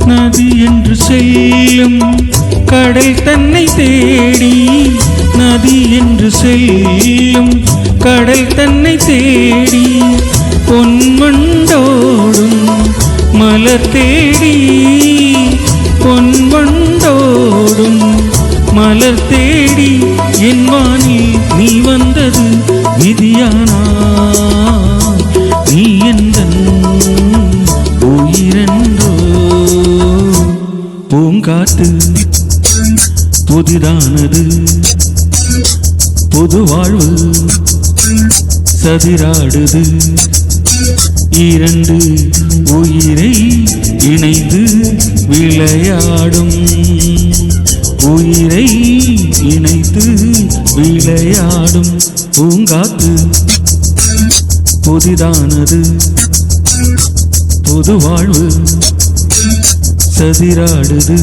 நதி என்று செல்லும் கடல் தன்னை தேடி நதி என்று செல்லும் கடல் தன்னை தேடி பொன்வண்டோடும் மலர் தேடி பொன்வண்டோடும் மலர் தேடி என் வானில் நீ வந்தது விதியானா நீ எந்தன் உயிரென்றோ பூங்காற்று புதிதானது புது வாழ்வு சதிராடுது இரண்டு உயிரை இணைந்து விளையாடும் உயிரை இணைத்து விளையாடும் பூங்காற்று புதிதானது புது வாழ்வு சதிராடுது